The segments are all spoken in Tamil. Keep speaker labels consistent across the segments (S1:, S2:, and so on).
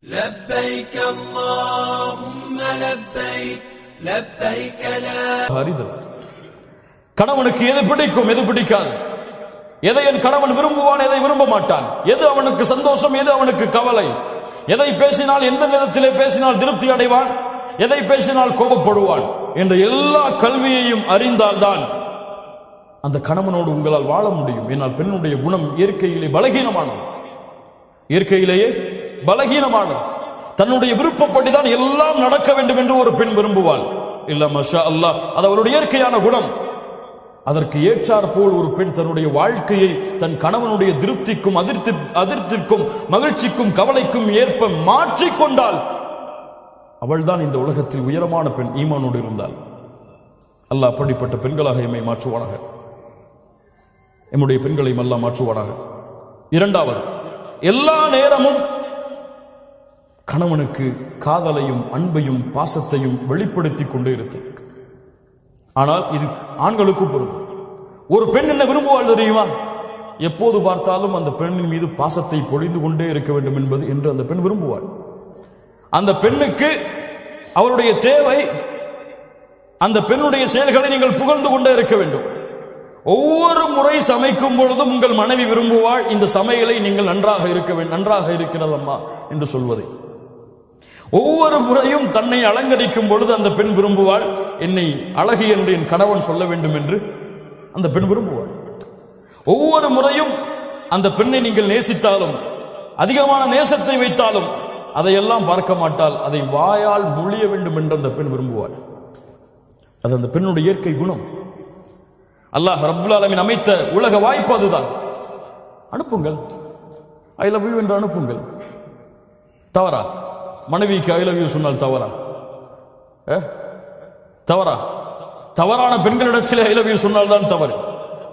S1: لبيك اللهم لبيك لبيك لا
S2: ஹரிதல். கணவனுக்கு எது பிடிக்கும் எது பிடிக்காது, எதை என் கணவன் விரும்புவான் எதை விரும்ப மாட்டான், எது அவனுக்கு சந்தோஷம் எது அவனுக்கு கவலை, எதை பேசினால் எந்த நேரத்திலே பேசினால் திருப்தி அடைவான், எதை பேசினால் கோபப்படுவான் என்ற எல்லா கல்வியையும் அறிந்தால்தான் அந்த கணவனோடு உங்களால் வாழ முடியும். என்னால் பெண்ணுடைய குணம் இயற்கையிலே பலகீனமானது, இயற்கையிலேயே பலகீனமானது. தன்னுடைய விருப்பப்படிதான் எல்லாம் நடக்க வேண்டும் என்று ஒரு பெண் விரும்புவாள். இல்ல மஷா அல்லாஹ், அது அவருடைய இயற்கையான குணம். அதற்கு ஏற்றார் போல் ஒரு பெண் தன்னுடைய வாழ்க்கையை தன் கணவனுடைய திருப்திக்கும் அதிர்த்திற்கும் மகிழ்ச்சிக்கும் கவலைக்கும் ஏற்ப மாற்றிக்கொண்டால் அவள்தான் இந்த உலகத்தில் உயரமான பெண், ஈமானோடு இருந்தால். அல்லாஹ் அப்படிப்பட்ட பெண்களாக எம்மை மாற்றுவானாக, எம்முடைய பெண்களையும் அல்லாஹ் மாற்றுவானாக. இரண்டாவது, எல்லா நேரமும் கணவனுக்கு காதலையும் அன்பையும் பாசத்தையும் வெளிப்படுத்தி கொண்டே இருக்கு. ஆனால் இது ஆண்களுக்கும் பொருந்தும். ஒரு பெண் என்ன விரும்புவாள் தெரியுமா? எப்போது பார்த்தாலும் அந்த பெண்ணின் மீது பாசத்தை பொழிந்து கொண்டே இருக்க வேண்டும் என்பது என்று அந்த பெண் விரும்புவாள். அந்த பெண்ணுக்கு அவருடைய தேவை அந்த பெண்ணுடைய செயல்களை நீங்கள் புகழ்ந்து கொண்டே இருக்க வேண்டும். ஒவ்வொரு முறை சமைக்கும் பொழுதும் உங்கள் மனைவி விரும்புவாள், இந்த சமையலை நீங்கள் நன்றாக இருக்க வேண்டும், நன்றாக இருக்கிறதம்மா என்று சொல்வதை. ஒவ்வொரு முறையும் தன்னை அலங்கரிக்கும் பொழுது அந்த பெண் விரும்புவாள், என்னை அழகு என்று என் கணவன் சொல்ல வேண்டும் என்று அந்த பெண் விரும்புவாள். ஒவ்வொரு முறையும் அந்த பெண்ணை நீங்கள் நேசித்தாலும் அதிகமான நேசத்தை வைத்தாலும் அதையெல்லாம் பார்க்க மாட்டாள், அதை வாயால் மொழிய வேண்டும் என்று அந்த பெண் விரும்புவாள். அது அந்த பெண்ணுடைய இயற்கை குணம். அல்லாஹ் ரப்புல் ஆலமீன் அமைத்த உலக வாய்ப்பு அதுதான். அனுப்புங்கள், ஐ லவ் யூ என்று அனுப்புங்கள். தவறா? மனைவிக்கு ஐ லவ் யூ சொன்னால் தவறா? தவறா? தவறான பெண்களிடத்தில் ஐ லவ் யூ சொன்னால் தான் தவறு.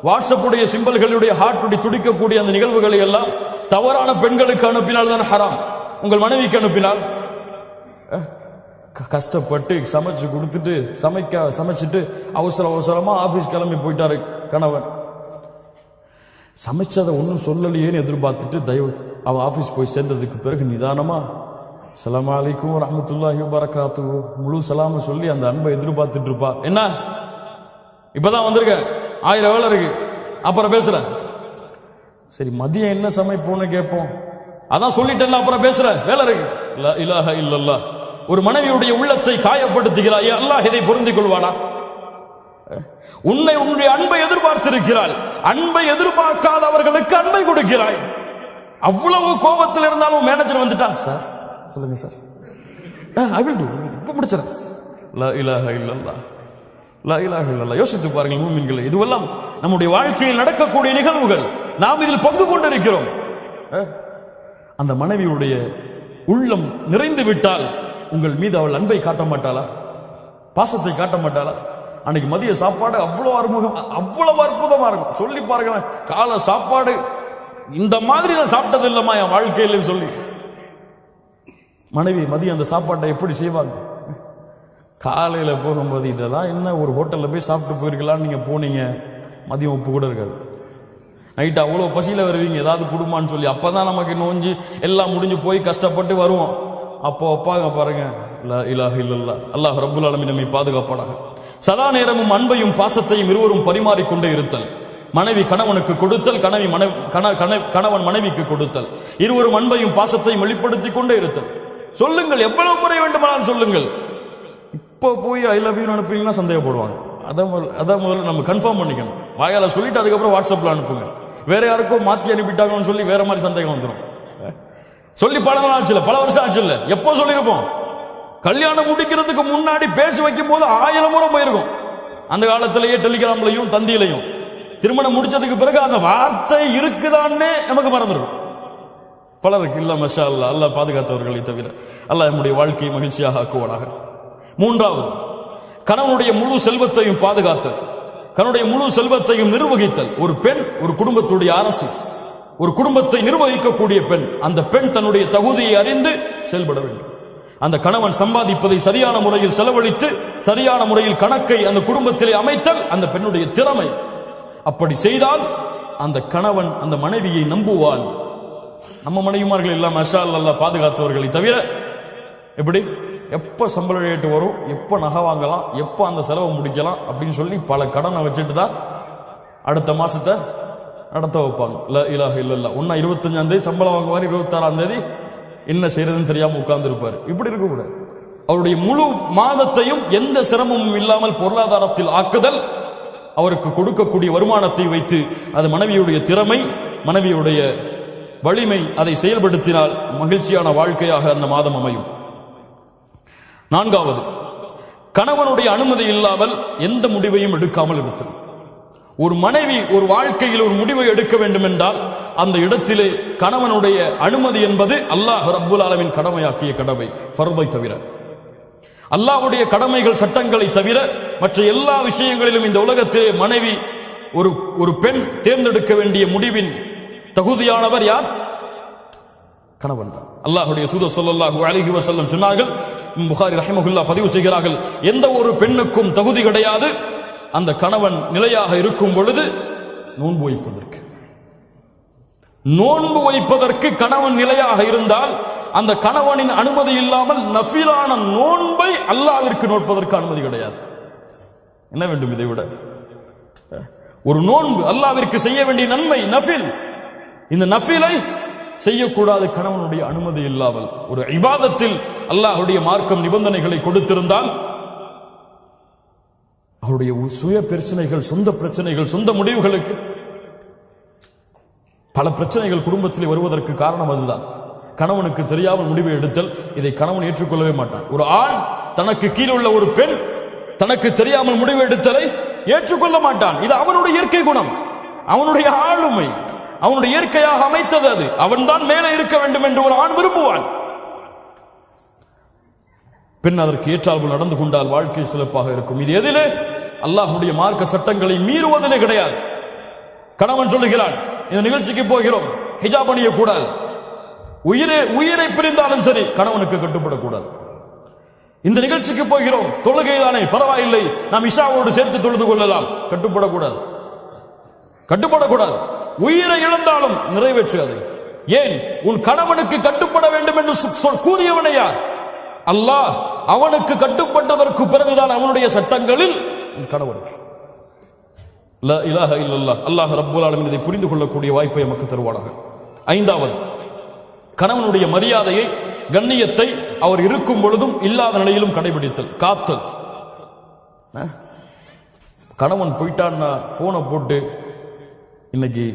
S2: வாட்ஸ்அப்புடைய சிம்பல்களுடைய ஹார்ட்டுடைய துடிக்கக்கூடிய அந்த நிகழ்வுகளை எல்லாம் தவறான பெண்களுக்கு அனுப்பினால் தான் ஹராம். உங்கள் மனைவிக்கு அனுப்பினால் கஷ்டப்பட்டு சமைச்சு கொடுத்துட்டு சமைச்சிட்டு அவசரமா ஆபீஸ் கிளம்பி போயிட்டாரு கணவன். சமைச்சதை ஒன்றும் சொல்லலையேன்னு எதிர்பார்த்துட்டு தயவு அவன் ஆபீஸ் போய் சேர்ந்ததுக்கு பிறகு நிதானமா அஸ்ஸலாமு அலைக்கும் வரஹ்மத்துல்லாஹி வபரகாத்துஹு முழு சலாம சொல்லி அந்த அன்பை எதிர்பார்த்துட்டு இருப்பா. என்ன இப்பதான் வந்திருக்க, 1000 வேலை இருக்கு, அப்புறம் பேசுறேன். சரி மதியம் என்ன சமைப்போன்னு கேட்போம், அதான் சொல்லிட்டேன் அப்புறம் பேசுறேன், வேலை இருக்கு. லா இலாஹ இல்லல்லாஹ். ஒரு மனைவியுடைய உள்ளத்தை காயப்படுத்துகிறாய், அல்லாஹ் இதை பொருந்திக் கொள்வானா? உன்னுடைய அன்பை எதிர்பார்த்திருக்கிறாள், அன்பை எதிர்பார்க்காதவர்களுக்கு அன்பை கொடுக்கிறாய். அவ்வளவு கோபத்தில் இருந்தாலும் மேனேஜர் வந்துட்டா, சார் சொல்லுங்க சார், ஐ வில் டு, இப்ப முடிச்சிடறேன். லா இலாஹ இல்லல்லாஹ், லா இலாஹ இல்லல்லாஹ். யோசித்து பாருங்கள் மூமின்களே, இதுவெல்லாம் நம்முடைய வாழ்க்கையில் நடக்கக்கூடிய நிகழ்வுகள், நாம் இதில் பங்கு கொண்டிருக்கிறோம். அந்த மனைவியுடைய உள்ளம் நிறைந்து விட்டால் உங்கள் மீது அவள் அன்பை காட்ட மாட்டாளா, பாசத்தை காட்ட மாட்டாளா? அன்னைக்கு மதிய சாப்பாடு அவ்வளவு அற்புதமா இருக்கும். சொல்லி பாருங்க, காலை சாப்பாடு இந்த மாதிரி நான் சாப்பிட்டது இல்லைம்மா என் வாழ்க்கையில சொல்லி மனைவி மதியம் அந்த சாப்பாட்டை எப்படி செய்வாங்க? காலையில போகும்போது இதெல்லாம் என்ன, ஒரு ஹோட்டல்ல போய் சாப்பிட்டு போயிருக்கலாம்னு நீங்க போனீங்க, மதியம் உப்பு கூட இருக்காது. நைட்டு அவ்வளோ பசியில் வருவீங்க, ஏதாவது குடும்பம்னு சொல்லி. அப்பதான் நமக்கு நோஞ்சி எல்லாம் முடிஞ்சு போய் கஷ்டப்பட்டு வருவோம். அப்போ அப்பாங்க பாருங்க, லா இலாஹ இல்லல்லாஹ். அல்லாஹ் ரப்புல் ஆலமீன் நம்மை பாதுகாப்பானாக. சதா நேரமும் அன்பையும் பாசத்தையும் இருவரும் பரிமாறிக்கொண்டே இருத்தல். மனைவி கணவனுக்கு கொடுத்தல், கணவன் மனைவிக்கு கொடுத்தல். இருவரும் அன்பையும் பாசத்தையும் வெளிப்படுத்தி கொண்டே இருத்தல். சொல்லுங்கள், எவ்வளவு முறை வேண்டுமானாலும் சொல்லுங்கள். இப்போ போய் ஐ லவ் யூ அனுப்புவீங்கன்னா சந்தேகப்படுவாங்க. அதான் முதல்ல நம்ம கன்ஃபார்ம் பண்ணிக்கணும். வாயால சொல்லிட்டு அதுக்கப்புறம் வாட்ஸ்அப்ல அனுப்புங்க. வேற யாருக்கோ மாத்தி அனுப்பிட்டாங்கன்னு சொல்லி வேற மாதிரி சந்தேகம் வந்துடும். சொல்லி பல நாள் ஆச்சு, பல வருஷம் ஆச்சு இல்ல, எப்போ சொல்லியிருப்போம்? கல்யாணம் முடிக்கிறதுக்கு முன்னாடி பேசி வைக்கும் போது 1000 முறை போயிருக்கும். அந்த காலத்திலேயே டெலிகிராம்லையும் தந்தியிலையும். திருமணம் முடிச்சதுக்கு பிறகு அந்த வார்த்தை இருக்குதான்னே நமக்கு மறந்துடும். பலருக்கு இல்ல. மஷா அல்லாஹ், அல்லாஹ் பாதுகாத்தவர்களை தவிர. அல்லாஹ் நம்முடைய வாழ்க்கையை மகிழ்ச்சியாக ஆக்குவானாக. மூன்றாவது, கணவனுடைய முழு செல்வத்தையும் பாதுகாத்தல், கணவனுடைய முழு செல்வத்தையும் நிர்வகித்தல். ஒரு பெண் ஒரு குடும்பத்துடைய அரசு, ஒரு குடும்பத்தை நிர்வகிக்கக்கூடிய பெண். அந்த பெண் தன்னுடைய தகுதியை அறிந்து செயல்பட வேண்டும். அந்த கணவன் சம்பாதிப்பதை சரியான முறையில் செலவழித்து சரியான முறையில் கணக்கை அந்த குடும்பத்திலே அமைத்தல் அந்த பெண்ணுடைய திறமை. அப்படி செய்தால் அந்த கணவன் அந்த மனைவியை நம்புவான். நம்ம மனைவிமார்கள் எல்லாம் மஷா அல்லாஹ் பாதுகாத்தவர்களை தவிர எப்படி எப்போ சம்பள ரேட்டு வரும், எப்போ நகை வாங்கலாம், எப்போ அந்த செலவை முடிக்கலாம் அப்படின்னு சொல்லி பல கடனை வச்சுட்டு தான் அடுத்த மாசத்தை நடத்த வைப்பாங்க. லா இலாஹ இல்லல்லாஹ். ஒன்னா 25ஆம் தேதி சம்பளம் வாங்குவார், 26ஆம் தேதி என்ன செய்யறதுன்னு தெரியாம உட்கார்ந்து இருப்பாரு. இப்படி இருக்கக்கூடாது. அவருடைய முழு மாதத்தையும் எந்த சிரமமும் இல்லாமல் பொருளாதாரத்தில் ஆக்குதல், அவருக்கு கொடுக்கக்கூடிய வருமானத்தை வைத்து அது மனைவியுடைய திறமை, மனைவியுடைய வலிமை, அதை செயல்படுத்தினால் மகிழ்ச்சியான வாழ்க்கையாக அந்த மாதம் அமையும். 4வது, கணவனுடைய அனுமதி இல்லாமல் எந்த முடிவையும் எடுக்காமல் இருத்தல். ஒரு மனைவி ஒரு வாழ்க்கையில் ஒரு முடிவை எடுக்க வேண்டும் என்றால் அந்த இடத்திலே கணவனுடைய அனுமதி என்பது அல்லாஹ் ரப்புல் ஆலமீன் கடமையாக்கிய கடமை, ஃபர்தை தவிர. அல்லாஹ்வுடைய கடமைகள் சட்டங்களை தவிர மற்ற எல்லா விஷயங்களிலும் இந்த உலகத்திலே மனைவி ஒரு பெண் தேர்ந்தெடுக்க வேண்டிய முடிவின் தகுதியானவர் யார்? கணவன் தான். அல்லாஹ்வுடைய தூதர் ஸல்லல்லாஹு அலைஹி வஸல்லம் சொன்னார்கள், புகாரி ரஹிமஹுல்லாஹ் பதிவு செய்கிறார்கள், எந்த ஒரு பெண்ணுக்கும் தகுதி கிடையாது அந்த கணவன் நிலையாக இருக்கும் பொழுது நோன்பு வைப்பதற்கு. நோன்பு வைப்பதற்கு கணவன் நிலையாக இருந்தால் அந்த கணவனின் அனுமதி இல்லாமல் நஃபிலான நோன்பை அல்லாஹ்விற்கு நோற்பதற்கு அனுமதி கிடையாது. என்ன வேண்டும் இதை விட? ஒரு நோன்பு அல்லாஹ்விற்கு செய்ய வேண்டிய நன்மை நஃபில். இந்த நஃபிலை செய்யக்கூடாது கணவனுடைய அனுமதி இல்லாமல். ஒரு இபாதத்தில் அல்லாஹ்வுடைய மார்க்கம் நிபந்தனைகளை கொடுத்திருந்தால் அவருடைய சுய பிரச்சனைகள், சொந்த பிரச்சனைகள், சொந்த முடிவுகளுக்கு பல பிரச்சனைகள் குடும்பத்தில் வருவதற்கு காரணம் அதுதான். கணவனுக்கு தெரியாமல் முடிவை எடுத்தல், இதை கணவன் ஏற்றுக்கொள்ளவே மாட்டான். ஒரு ஆண் தனக்கு கீழே உள்ள ஒரு பெண் தனக்கு தெரியாமல் முடிவு எடுத்தலை ஏற்றுக்கொள்ள மாட்டான். இது அவனுடைய இயற்கை குணம், அவனுடைய ஆளுமை, அவனுடைய இயற்கையாக அமைத்தது. அது அவன்தான் மேலே இருக்க வேண்டும் என்று ஒரு ஆண் விரும்புவான். பெண் அதற்கு ஏற்றால் நடந்து கொண்டால் வாழ்க்கை சிறப்பாக இருக்கும். இது எதிலே? அல்லாஹ்வுடைய மார்க்க சட்டங்களை மீறுவதிலே கிடையாது. கணவன் சொல்லுகிறான், இந்த நிகழ்ச்சிக்கு போகிறோம், ஹிஜாப் அணியக்கூடாது. உயிரை பிரிந்தாலும் சரி கணவனுக்கு கட்டுப்படக்கூடாது. இந்த நிகழ்ச்சிக்கு போகிறோம், தொழுகைதானே பரவாயில்லை, நாம் இஷாவோடு சேர்த்து தொழுது கொள்ளலாம், கட்டுப்படக்கூடாது. உயிரை இழந்தாலும் நிறைவேற்று அதை. ஏன்? உன் கணவனுக்கு கட்டுப்பட வேண்டும் என்று கூறியவனை யார்? அல்லாஹ். அவனுக்கு கட்டுப்பட்டதற்கு பிறகுதான் அவனுடைய சட்டங்களில் கணவனுக்கு. லா இலாஹ இல்லல்லாஹ். அல்லாஹ் ரப்புல் ஆலமீன் இதை புரிந்து கொள்ளக்கூடிய வாய்ப்பை நமக்கு தருவானாக. 5வது, கணவனுடைய மரியாதையை, கண்ணியத்தை அவர் இருக்கும் பொழுதும் இல்லாத நிலையிலும் கடைபிடித்தல், காத்தல். கணவன் போயிட்டான்னா போனை போட்டு இன்னைக்கு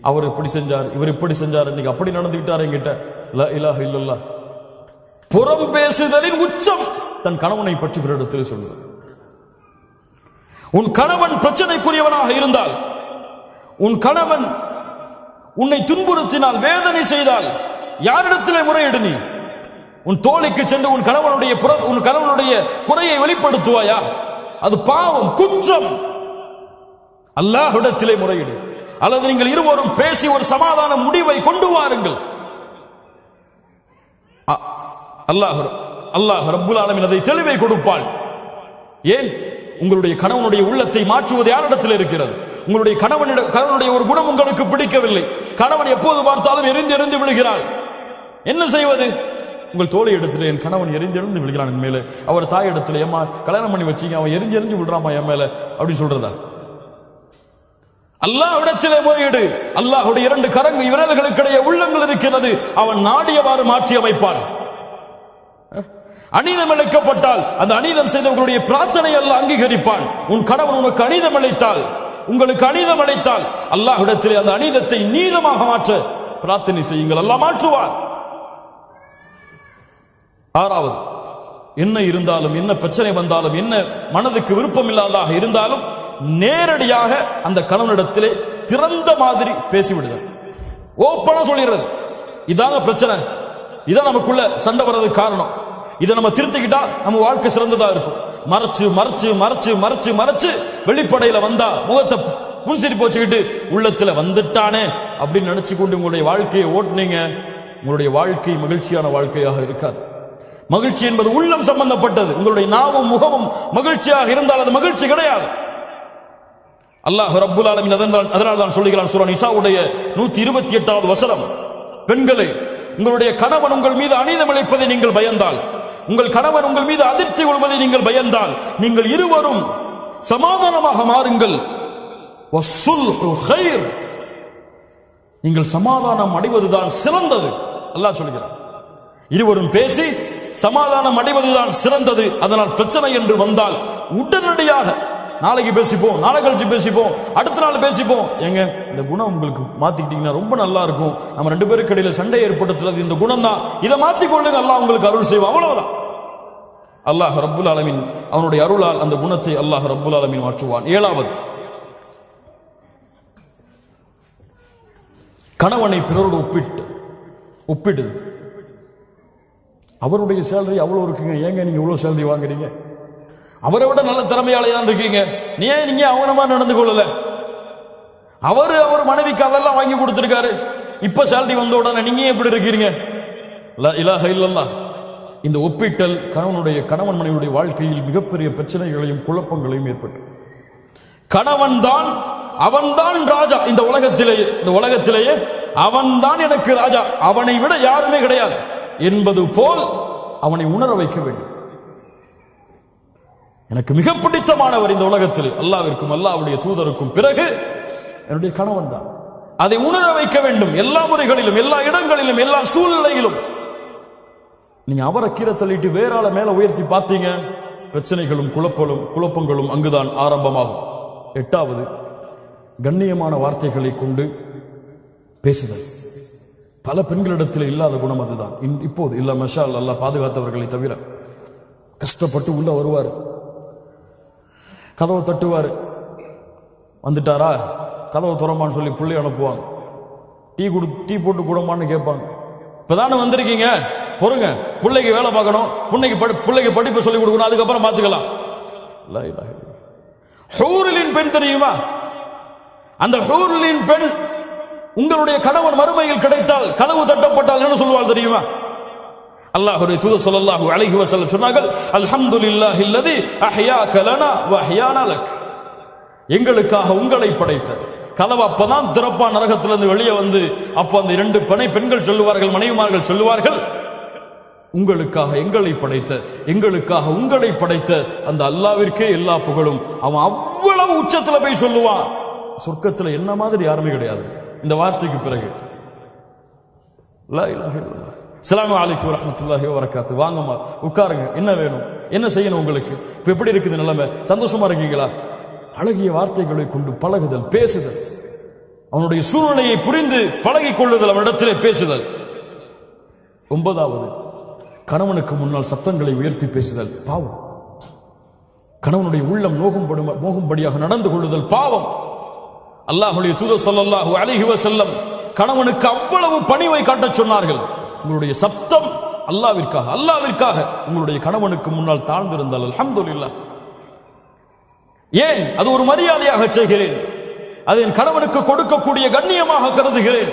S2: அவர் இப்படி செஞ்சார், இவர் இப்படி செஞ்சார், இன்னைக்கு அப்படி நடந்துகிட்டார் என்கிட்ட. லா இலாஹ இல்லல்லாஹ். புறம் பேசுதலின் உச்சம் தன் கணவனை பற்றி பிறரிடத்தில் சொல்லுவது. உன் கணவன் பிரச்சனைக்குரியவனாக இருந்தால், உன் கணவன் உன்னை துன்புறுத்தினால், வேதனை செய்தால் யாரிடத்திலே முறையிடு? நீ உன் தோழிக்கு சென்று உன் கணவனுடைய குறையை வெளிப்படுத்துவாயா? அது பாவம், குற்றம். அல்லாஹ்விடத்திலே முறையிடு. அல்லது நீங்கள் இருவரும் பேசி ஒரு சமாதான முடிவை கொண்டு வாருங்கள். அல்லாஹ் ரப்புல் ஆலமீன் அதை தெளிவை கொடுப்பான். ஏன்? உங்களுடைய கணவனுடைய உள்ளத்தை மாற்றுவது யாரிடத்தில் இருக்கிறது? உங்களுடைய கணவனுடைய ஒரு குணம் உங்களுக்கு பிடிக்கவில்லை, கணவன் எப்போது பார்த்தாலும் எரிந்து விழுகிறாள், என்ன செய்வது? உங்கள் தோழி இடத்துல, என் கணவன் எரிந்து விழுகிறான் என் மேலே, அவர் தாய் இடத்துல, ஏமா கல்யாணம் பண்ணி வச்சீங்க, அவன் எரிஞ்சு விழுறாமா என் மேல அப்படின்னு சொல்றதா? அல்லாஹ்விடத்திலே முறையீடு. அல்லாஹ்வுடைய 2 விரல்களுக்கிடையே உள்ளங்கள் இருக்கிறது, அவன் நாடியவாறு மாற்றி அமைப்பான். அநீதம் இழைக்கப்பட்டால் அந்த அநீதம் செய்தவர்களுடைய பிரார்த்தனை அல்லாஹ் அங்கீகரிப்பான். உன் கணவன் உனக்கு அநீதம் இழைத்தால், உங்களுக்கு அநீதம் அழைத்தால் அல்லாஹ்விடத்திலே அந்த அநீதத்தை நீதமாக மாற்ற பிரார்த்தனை செய்யுங்கள், அல்லாஹ் மாற்றுவார். 6வது, என்ன இருந்தாலும், என்ன பிரச்சனை வந்தாலும், என்ன மனதுக்கு விருப்பம் இல்லாததாக இருந்தாலும் நேரடியாக அந்த கணவனிடத்திலே திறந்த மாதிரி பேசிவிடுதல், ஓப்பனா சொல்லிடுறது. இதாங்க பிரச்சனை, இதான் நமக்குள்ள சண்டை வர்றதுக்கு காரணம், இதை நம்ம திருத்திக்கிட்டா நம்ம வாழ்க்கை சிறந்ததா இருக்கும். மறைச்சு மறைச்சு மறைச்சு மறைச்சு மறைச்சு வெளிப்படையில வந்தா முகத்தை புன்சிரிப்பு வச்சுக்கிட்டு உள்ளத்துல வந்துட்டானே அப்படின்னு நினைச்சு கொண்டு உங்களுடைய வாழ்க்கையை ஓட்டுனீங்க, உங்களுடைய வாழ்க்கை மகிழ்ச்சியான வாழ்க்கையாக இருக்காது. மகிழ்ச்சி என்பது உள்ளம் சம்பந்தப்பட்டது. உங்களுடைய நாவும் முகமும் மகிழ்ச்சியாக இருந்தால் அது மகிழ்ச்சி கிடையாது. அல்லாஹ் ரப்புல் ஆலமீன் அதனால் தான் சொல்லுகிறான் சூரா நிசாவுடைய 128வது வசனம், பெண்களே, உங்களுடைய கணவன் உங்கள் மீது அநீதம் இழைப்பதை நீங்கள் பயந்தால், உங்கள் கணவன் உங்கள் மீது அதிர்ச்சி கொள்வதை நீங்கள் பயந்தால், நீங்கள் இருவரும் சமாதானமாக மாறுங்கள். வஸ்ஸுல்ஹு கைர், நீங்கள் சமாதானம் அடைவதுதான் சிறந்தது. அல்லாஹ் சொல்கிறார், இருவரும் பேசி சமாதானம் அடைவதுதான் சிறந்தது. அதனால் பிரச்சனை என்று வந்தால் உடனடியாக நாளைக்கு பேசிப்போம், நாளை கழிச்சு பேசிப்போம், அடுத்த நாள் பேசிப்போம். ஏங்க, இந்த குணம் உங்களுக்கு மாத்திக்கிட்டீங்கன்னா ரொம்ப நல்லா இருக்கும். நம்ம 2 பேருக்கு இடையில சண்டை ஏற்படுத்துறது இந்த குணம் தான். இதை மாத்திக்கொள்ளுங்க, அல்லாஹ் உங்களுக்கு அருள் செய்வோம். அவ்வளவுதான். அல்லாஹ் ரப்புல் ஆலமீன் அவனுடைய அருளால் அந்த குணத்தை அல்லாஹ் ரப்புல் ஆலமீன் மாற்றுவான். 7வது, கணவனை பிறரோடு ஒப்பிடுது. அவருடைய சேலரி அவ்வளோ இருக்குங்க, ஏங்க நீங்க இவ்வளோ சேலரி வாங்குறீங்க? அவரை விட நல்ல திறமையாளையான் இருக்கீங்க, நீங்க அவனமா நடந்து கொள்ளல? அவர் மனைவிக்கு அதெல்லாம் வாங்கி கொடுத்திருக்காரு, இப்ப சேலரி வந்த உடனே நீங்க எப்படி இருக்கிறீங்க? லா இலாஹ இல்லல்லாஹ். இந்த ஒப்பிட்டல் கணவன் மனைவியுடைய வாழ்க்கையில் மிகப்பெரிய பிரச்சனைகளையும் குழப்பங்களையும் ஏற்பட்டு, அவன்தான் ராஜா இந்த உலகத்திலேயே அவன்தான் எனக்கு ராஜா, அவனை விட யாருமே கிடையாது என்பது போல் அவனை உணர வைக்க வேண்டும். எனக்கு மிக பிடித்தமானவர் இந்த உலகத்தில் அல்லாஹ்விற்கும் அல்லாஹ்வுடைய தூதருக்கும் பிறகு என்னுடைய கணவன் தான். அதை உணர வைக்க வேண்டும். எல்லா முறைகளிலும், எல்லா இடங்களிலும், எல்லா சூழ்நிலையிலும். நீங்க அவரை கீழே தள்ளிட்டு வேற ஆளை மேல உயர்த்தி பார்த்தீங்க, பிரச்சனைகளும் குழப்பங்களும் அங்குதான் ஆரம்பமாகும். 8வது, கண்ணியமான வார்த்தைகளை கொண்டு பேசுதல். பல பெண்களிடத்தில் இல்லாத குணம் அதுதான். இப்போது இல்ல, மஷா அல்லாஹ் பாதுகாத்தவர்களை தவிர. கஷ்டப்பட்டு உள்ள வருவார், கதவை தட்டுவார், வந்துட்டாரா கதவை துறமான்னு சொல்லி பிள்ளை அனுப்புவாங்க. டீ போட்டு கூடமான்னு கேட்பாங்க. இப்பதானே வந்திருக்கீங்க, பொறுங்க, பிள்ளைக்கு வேலை பார்க்கணும், பிள்ளைக்கு படிப்பு சொல்லி கொடுக்கணும், அதுக்கப்புறம் பார்த்துக்கலாம். ஹூரிலின் பெண் தெரியுமா? அந்த ஹூரிலின் பெண் உங்களுடைய கணவன் மறுமையில் கிடைத்தால், கதவு தட்டப்பட்டால் என்ன சொல்வாள் தெரியுமா? அல்லாஹ்வுடைய தூதர் ஸல்லல்லாஹு அலைஹி வஸல்லம் சொன்னார்கள், அல்ஹம்துலில்லாஹில்லதி அஹ்யாக லனா வ அஹ்யானா லக். எங்களுக்காக உங்களை படைத்த. கதவு அப்பதான் திறப்பா நரகத்திலிருந்து வெளியே வந்து, அப்ப அந்த 2 பெண்கள் சொல்லுவார்கள், மனைவிமார்கள் சொல்லுவார்கள், உங்களுக்காக எங்களை படைத்த, எங்களுக்காக உங்களை படைத்த அந்த அல்லாஹ்விற்கே எல்லா புகழும். அவன் அவ்வளவு உச்சத்துல போய் சொல்லுவான். சொர்க்கத்துல என்ன மாதிரி யாருமே கிடையாது இந்த வார்த்தைக்கு பிறகு. லா இலாஹ இல்லல்லாஹ். அஸ்ஸலாமு அலைக்கும் வரஹ்மத்துல்லாஹி வபரகாத்துஹு. வாங்கம்மா, உட்காருங்க, என்ன வேணும், என்ன செய்யணும் உங்களுக்கு, இப்ப எப்படி இருக்குது நிலைமை, சந்தோஷமா இருக்கீங்களா? அழகிய வார்த்தைகளை கொண்டு பழகுதல், பேசுதல், அவனுடைய சூழ்நிலையை புரிந்து பழகிக் கொள்ளுதல், அவனிடத்திலே பேசுதல். 9வது, கணவனுக்கு முன்னால் சத்தங்களை உயர்த்தி பேசுதல் பாவம். கணவனுடைய உள்ளம் நோகும்படியாக நடந்து கொள்ளுதல் பாவம். அல்லாஹ்வுடைய தூதர் ஸல்லல்லாஹு அலைஹி வஸல்லம் கணவனுக்கு அவ்வளவு பணிவை காட்டச் சொன்னார்கள். உங்களுடைய சப்தம் அல்லாஹ்விற்காக உங்களுடைய கணவனுக்கு முன்னால் தாழ்ந்திருந்தால் அல்ஹம்துலில்லாஹ். ஏன்? அது ஒரு மரியாதையாக செய்கிறேன், அதை என் கணவனுக்கு கொடுக்கக்கூடிய கண்ணியமாக கருதுகிறேன்.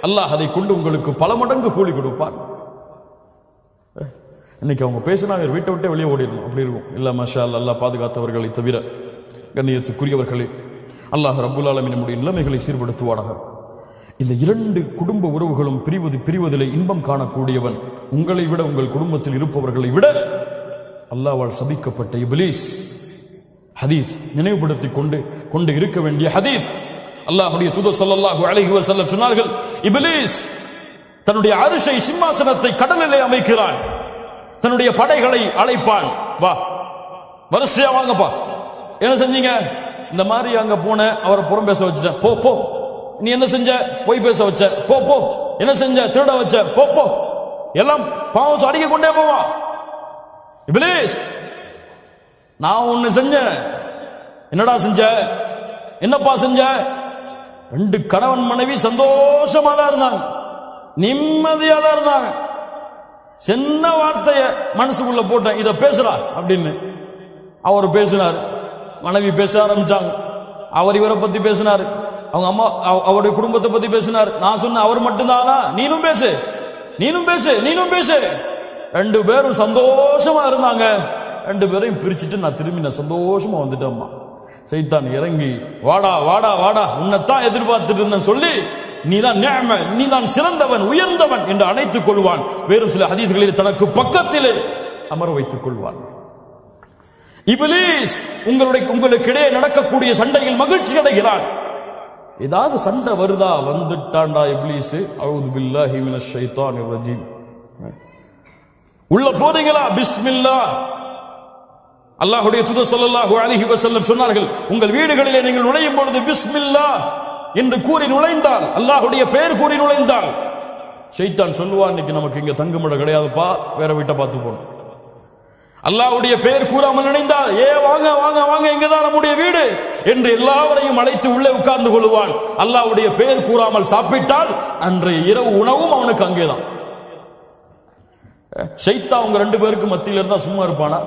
S2: அல்லாஹ் அதை கொண்டு உங்களுக்கு பல மடங்கு கூலி கொடுப்பான். இன்னைக்கு அவங்க பேசினா வீட்டை விட்டே வெளியே ஓடிடணும், அப்படி இருக்கும். இல்ல மஷா அல்லாஹ் பாதுகாத்தவர்களை தவிர. கண்ணியத்துக்குரியவர்களே, அல்லாஹ் ரப்புல் ஆலமீன் நம்முடைய நிலைமைகளை சீர்படுத்துவானாக. இந்த 2 குடும்ப உறவுகளும் பிரிவதிலே இன்பம் காணக்கூடியவன் உங்களை விட, உங்கள் குடும்பத்தில் இருப்பவர்களை விட அல்லாஹ்வால் சபிக்கப்பட்ட இப்லீஸ். ஹதீஸ் நினைவுபடுத்தி கொண்டு இருக்க வேண்டிய ஹதீஸ். அல்லாஹ்வுடைய தூதர் ஸல்லல்லாஹு அலைஹி வஸல்லம் சொன்னார்கள், இப்லீஸ் தன்னுடைய அரிசை சிம்மாசனத்தை கடலிலே அமைக்கிறான், தன்னுடைய படைகளை அழைப்பான், வா வரிசையா வாங்கப்பா. என்ன செஞ்சீங்க? இந்த மாதிரி அங்க போன, அவரை புறம் பேச வச்சுட்டேன், போ. நீ என்ன செஞ்ச? போய் பேச வச்ச, போ. என்ன செஞ்ச? திருட வச்ச, போ. எல்லாம் பாவம் அடிக்க கொண்டே போவா. இப்லீஸ், நான் ஒண்ணு செஞ்சேன். என்னடா செஞ்ச? என்னப்பா செஞ்ச? 2 கணவன் மனைவி சந்தோஷமா தான் இருந்தாங்க, நிம்மதியா தான் இருந்தாங்க. சின்ன வார்த்தைய மனசுக்குள்ள போட்டேன், இத பேசுறா அப்படின்னு. அவர் பேசினார், மனைவி பேச ஆரம்பிச்சாங்க. அவர் இவரை பத்தி பேசினார், அவங்க அம்மா அவருடைய குடும்பத்தை பத்தி பேசினார். நான் சொன்ன அவர் மட்டும்தானா? நீனும் பேசு. 2 பேரும் சந்தோஷமா இருந்தாங்க. 2 பேரையும் பிரிச்சுட்டு நான் திரும்பி சந்தோஷமா வந்துட்டேன். சைத்தான் இறங்கி, வாடா உன்னைத்தான் எதிர்பார்த்துட்டு இருந்தேன் சொல்லி நீதான் நிஅம, நீதான் சிறந்தவன், உயர்ந்தவன் என்று அணைத்துக் கொள்வான். வேறு சில ஹதீஸ்களில் தனக்கு பக்கத்திலே அமர வைத்துக் கொள்வான். இப்லீஸ் உங்களுக்கிடையே நடக்கக்கூடிய சண்டையில் மகிழ்ச்சி அடைகிறான். ஏதாவது சண்டை வருதா, வந்துட்டான்டா இப்லீஸ், அஊது பில்லாஹி மினஷ் ஷைத்தானிர் ரஜீம். உள்ள போறீங்களா, பிஸ்மில்லாஹ். அல்லாஹ்வுடைய தூதர் ஸல்லல்லாஹு அலைஹி வஸல்லம் சொன்னார்கள், உங்கள் வீடுகளிலே நீங்கள் நுழையும் பொழுது பிஸ்மில்லாஹ் என்று கூறி நுழைந்தால், அல்லாஹ்வுடைய பெயர் கூறி நுழைந்தால், ஷைத்தான் சொல்லுவான், இன்னைக்கு நமக்கு இங்க தங்குமிடம் கிடையாதுப்பா, வேற வீட்டை பார்த்து போகணும். அல்லாஹ்வுடைய பெயர் கூறாமல் நினைந்தால், வாங்க வாங்க வாங்க, இங்கதான் நம்முடைய வீடு என்று எல்லாவரையும் அழைத்து உள்ளே உட்கார்ந்து கொள்வான். அல்லாஹ்வுடைய பெயர் கூறாமல் சாப்பிட்டால் அன்றைய இரவு உணவும் அவனுக்கு அங்கேதான். ஷைத்தான் உங்க ரெண்டு பேருக்கு மத்தியில இருந்தா சும்மா இருப்பானா?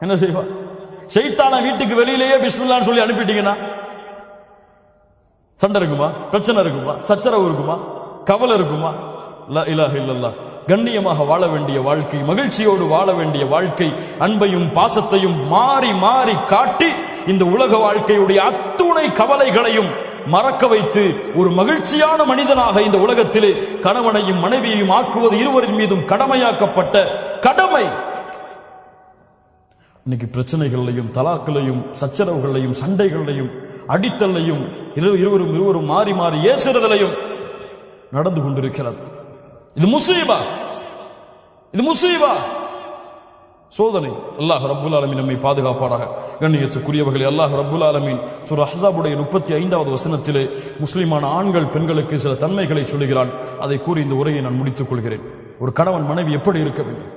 S2: என்ன செய்வான்? ஷைத்தான வீட்டுக்கு வெளியிலேயே பிஸ்மில்லான்னு சொல்லி அனுப்பிட்டீங்கன்னா சண்டை இருக்குமா, பிரச்சனை இருக்குமா, சச்சரவு இருக்குமா, கவலை இருக்குமா? லா இலாஹ இல்லல்லாஹ். கண்ணியமாக வாழ வேண்டிய வாழ்க்கை, மகிழ்ச்சியோடு வாழ வேண்டிய வாழ்க்கை, அன்பையும் பாசத்தையும் மாறி மாறி காட்டி இந்த உலக வாழ்க்கையுடைய அத்துணை கவலைகளையும் மறக்க வைத்து ஒரு மகிழ்ச்சியான மனிதனாக இந்த உலகத்திலே கணவனையும் மனைவியையும் ஆக்குவது இருவரின் மீதும் கடமையாக்கப்பட்ட கடமை. இன்னைக்கு பிரச்சனைகளையும், தலாக்களையும், சச்சரவுகளையும், சண்டைகளையும், அடித்தலையும், இருவரும் மாறி மாறி ஏசுறதிலையும் நடந்து கொண்டிருக்கிறது. இது முசீபா, இது முசீபா, சோதனை. அல்லாஹ் ரப்புல் ஆலமீன் நம்மை பாதுகாப்பானாக. கண்ணியத்துக்குரியவர்களே, அல்லாஹ் ரப்புல் ஆலமீன் சூரா அஹ்ஸாபுடைய 35வது வசனத்திலே முஸ்லிமான ஆண்கள் பெண்களுக்கு சில தன்மைகளை சொல்லுகிறான். அதை கூறி இந்த உரையை நான் முடித்துக் கொள்கிறேன். ஒரு கணவன் மனைவி எப்படி இருக்க வேண்டும்?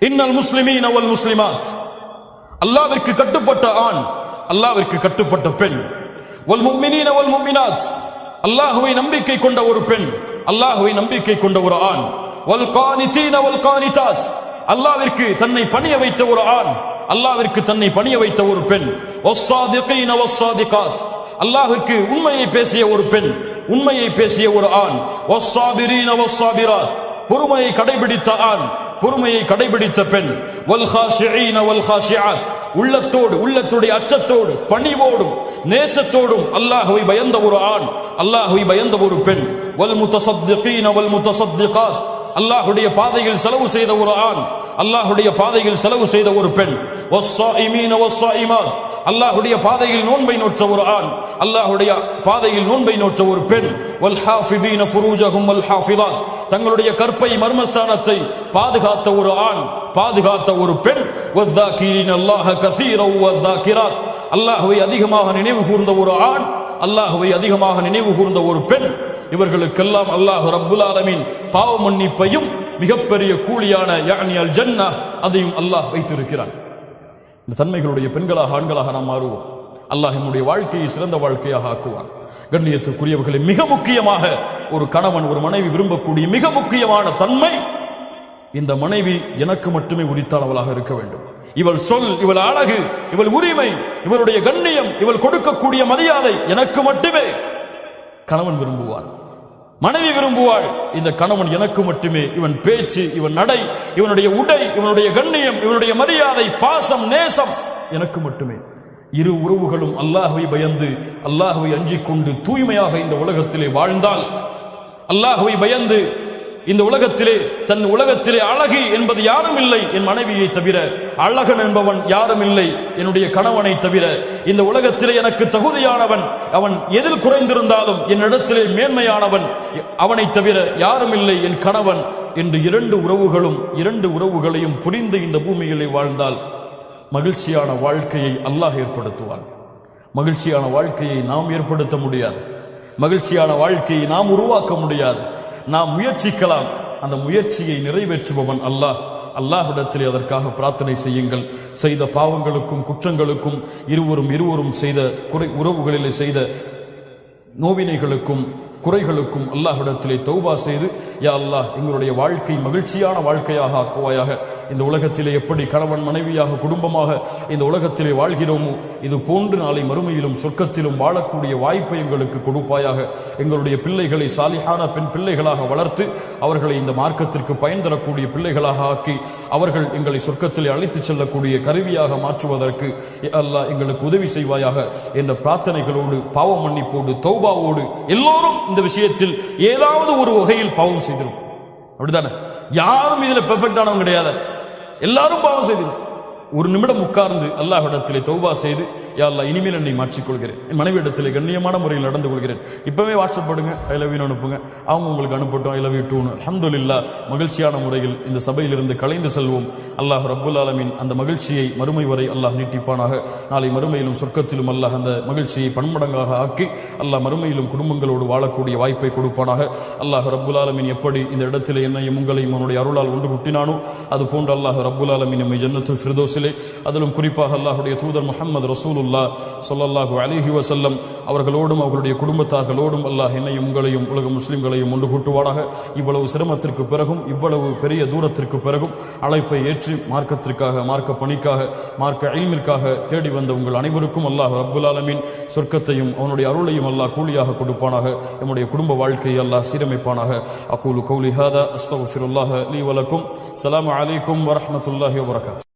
S2: இன்னல் முஸ்லிமீன வல் முஸ்லிமாத், அல்லாஹ்விற்கு கட்டுப்பட்ட ஆண், அல்லாஹ்விற்கு கட்டுப்பட்ட பெண், வல் முஃமினீன வல் முஃமினாத், அல்லாஹ்வை நம்பிக்கை கொண்ட ஒரு பெண், அல்லாஹ்வை நம்பிக்கை கொண்ட ஒரு ஆண், வல் கானிதீன வல் கானிதாத், அல்லாஹ்விற்கு தன்னை பணிய வைத்த ஒரு ஆண், அல்லாஹ்விற்கு தன்னை பணிய வைத்த ஒரு பெண், வஸ்ஸாதிகீன வஸ்ஸாதிகாத், அல்லாஹ்விற்கு உண்மையை பேசிய ஒரு பெண், உண்மையை பேசிய ஒரு ஆண், வஸ்ஸாபிரீன வஸ்ஸாபிராத், பொறுமையை கடைபிடித்த ஆண், பொறுமையை கடைபிடித்த பெண், வல் காஷிஈன வல் காஷிஆத், உள்ளத்தோடு, உள்ளத்துடைய அச்சத்தோடு, பணிவோடும் நேசத்தோடும் அல்லாஹ்வை பயந்த ஒரு ஆண், அல்லாஹ்வை பயந்த ஒரு பெண், வல் முத்தஸத்திகீன வல் முத்தஸத்திகாத், அல்லாஹ்வுடைய பாதையில் செலவு செய்த ஒரு ஆண், அல்லாஹ்வுடைய பாதையில் செலவு செய்த ஒரு பெண், வஸ்ஸாயிமீன வஸ்ஸாயிமாத், அல்லாஹ்வுடைய பாதையில் நோன்பை நோற்ற ஒரு ஆண், அல்லாஹ்வுடைய பாதையில் நோன்பை நோற்ற ஒரு பெண், வல் ஹாஃபிதீன ஃபுரூஜஹும் வல் ஹாஃபிதாத், தங்களுடைய கற்பை மர்மஸ்தானத்தை பாதுகாத்த ஒரு ஆண், பாதுகாத்த ஒரு பெண், வஸ்ஸாகிரீன அல்லாஹ கஸீரன் வஸ்ஸாகிராத், அல்லாஹ்வை அதிகமாக நினைவு கூர்ந்த ஒரு ஆண், அல்லாஹ்வை அதிகமாக நினைவு கூர்ந்த ஒரு பெண். இவர்களுக்கெல்லாம் அல்லாஹ் ரப்புல் ஆலமீன் பாவ மன்னிப்பையும் மிகப்பெரிய கூலியான யானி அல் ஜன்னா அதையும் அல்லாஹ் வைத்திருக்கிறான். இந்த தன்மைகளுடைய பெண்களாக, ஆண்களாக நாம் மாறுவோம். அல்லாஹ் நம்முடைய வாழ்க்கையை சிறந்த வாழ்க்கையாக ஆக்குவான். கண்ணியத்துக்குரியவர்களை, மிக முக்கியமாக ஒரு கணவன், ஒரு மனைவி விரும்பக்கூடிய மிக முக்கியமான தன்மை, இந்த மனைவி எனக்கு மட்டுமே உரித்தானவளாக இருக்க வேண்டும். இவள் சொல், இவள் அழகு, இவள் உரிமை, இவளுடைய கண்ணியம், இவள் கொடுக்கக்கூடிய மரியாதை எனக்கு மட்டுமே கணவன் விரும்புவான், மனைவி விரும்புவாள். இந்த கணவன் எனக்கு மட்டுமே, இவன் பேச்சு, இவன் நடை, இவனுடைய உடை, இவனுடைய கண்ணியம், இவனுடைய மரியாதை, பாசம், நேசம் எனக்கு மட்டுமே. இரு உறவுகளும் அல்லாஹ்வை பயந்து, அல்லாஹ்வை அஞ்சிக் கொண்டு தூய்மையாக இந்த உலகத்திலே வாழ்ந்தால், அல்லாஹ்வை பயந்து இந்த உலகத்திலே, தன் உலகத்திலே அழகி என்பது யாரும் இல்லை என் மனைவியை தவிர, அழகன் என்பவன் யாரும் இல்லை என்னுடைய கணவனை தவிர, இந்த உலகத்திலே எனக்கு தகுதியானவன், அவன் எதில் குறைந்திருந்தாலும் என்னிடத்திலே மேன்மையானவன் அவனை தவிர யாரும் இல்லை என் கணவன் என்று இரண்டு உறவுகளையும் புரிந்து இந்த பூமியிலே வாழ்ந்தால் மகிழ்ச்சியான வாழ்க்கையை அல்லாஹ் ஏற்படுத்துவான். மகிழ்ச்சியான வாழ்க்கையை நாம் ஏற்படுத்த முடியாது, மகிழ்ச்சியான வாழ்க்கையை நாம் உருவாக்க முடியாது. நாம் முயற்சிக்கலாம், அந்த முயற்சியை நிறைவேற்றுபவன் அல்லாஹ். அல்லாஹ்விடத்திலே அதற்காக பிரார்த்தனை செய்யுங்கள். செய்த பாவங்களுக்கும் குற்றங்களுக்கும், இருவரும் செய்த உறவுகளிலே செய்த நோவினைகளுக்கும் குறைகளுக்கும் அல்லாஹ்விடத்திலே தௌபா செய்து யா அல்லாஹ் எங்களுடைய வாழ்க்கை மகிழ்ச்சியான வாழ்க்கையாக ஆக்குவாயாக. இந்த உலகத்திலே எப்படி கணவன் மனைவியாக குடும்பமாக இந்த உலகத்திலே வாழ்கிறோமோ இது போன்று நாளை மறுமையிலும் சொர்க்கத்திலும் வாழக்கூடிய வாய்ப்பை எங்களுக்கு கொடுப்பாயாக. எங்களுடைய பிள்ளைகளை சாலிஹான பெண் பிள்ளைகளாக வளர்த்து அவர்களை இந்த மார்க்கத்திற்கு பயன் தரக்கூடிய பிள்ளைகளாக ஆக்கி அவர்கள் எங்களை சொர்க்கத்திலே அழைத்துச் செல்லக்கூடிய கருவியாக மாற்றுவதற்கு அல்லாஹ் எங்களுக்கு உதவி செய்வாயாக என்ற பிரார்த்தனைகளோடு, பாவ மன்னிப்போடு, தௌபாவோடு, எல்லோரும் இந்த விஷயத்தில் ஏதாவது ஒரு வகையில் பாவம் செய்திருக்கும். அப்படித்தானே? யாரும் இதுல பெர்ஃபெக்டானவங்க கிடையாது. எல்லாரும் பாவம் செய்திருக்கும். ஒரு நிமிடம் உட்கார்ந்து அல்லாஹ்விடத்திலே தௌபா செய்து, யா அல்லாஹ் இனிமேல் என்னை மாற்றிக்கொள்கிறேன், என் மனைவி இடத்திலே கண்ணியமான முறையில் நடந்து கொள்கிறேன். இப்பவே வாட்ஸ்அப் போடுங்க, ஐ லவ் யூ அனுப்புங்க, அவங்க உங்களுக்கு அனுப்பட்டும், ஐ லவ் யூ டூன்னு. அல்ஹம்துலில்லாஹ் மகிழ்ச்சியான முறையில் இந்த சபையிலிருந்து கலைந்து செல்வோம். அல்லாஹ் ரப்புல் ஆலமீன் அந்த மகிழ்ச்சியை மறுமை வரை அல்லாஹ் நீட்டிப்பானாக. நாளை மறுமையிலும் சொர்க்கத்திலும் அல்லாஹ் அந்த மகிழ்ச்சியை பன்மடங்காக ஆக்கி அல்லாஹ் மறுமையிலும் குடும்பங்களோடு வாழக்கூடிய வாய்ப்பை கொடுப்பானாக. அல்லாஹ் ரப்புல் ஆலமீன் எப்படி இந்த இடத்திலே என்னையும் உங்களையும் அவனுடைய அருளால் ஒன்று குட்டினானோ அது போன்று அல்லாஹ் ரப்புல் ஆலமீன் நம்மை ஜன்னத்துல் ஃபிர்தௌஸிலே, அதிலும் குறிப்பாக அல்லாஹ்வுடைய தூதர் முஹம்மது ரசூலுல்லாஹ் ஸல்லல்லாஹு அலைஹி வஸல்லம் அவர்களோடும் அவர்களுடைய குடும்பத்தார்களோடும் அல்லாஹ் என்னையும் உங்களையும் உலக முஸ்லிம்களையும் ஒன்று கூட்டுவானாக. இவ்வளவு சிரமத்திற்கு பிறகும் இவ்வளவு பெரிய தூரத்திற்கு பிறகும் அழைப்பை ஏற்று மார்க்கத்திற்காக, மார்க்க பணிக்காக, மார்க்க இல்மிற்காக தேடி வந்த உங்கள் அனைவருக்கும் அல்லாஹ் ரப்புல் ஆலமீன் சொர்க்கத்தையும் அவனுடைய அருளையும் அல்லாஹ் கூலியாக கொடுப்பானாக. நம்முடைய குடும்ப வாழ்க்கையை அல்லாஹ் சீரமைப்பானாக. அகூலு கௌலி ஹாதா அஸ்தக்ஃபிருல்லாஹ லீ வலக்கும். ஸலாமு அலைக்கும் வரஹ்மத்துல்லாஹி வபரகாத்துஹு.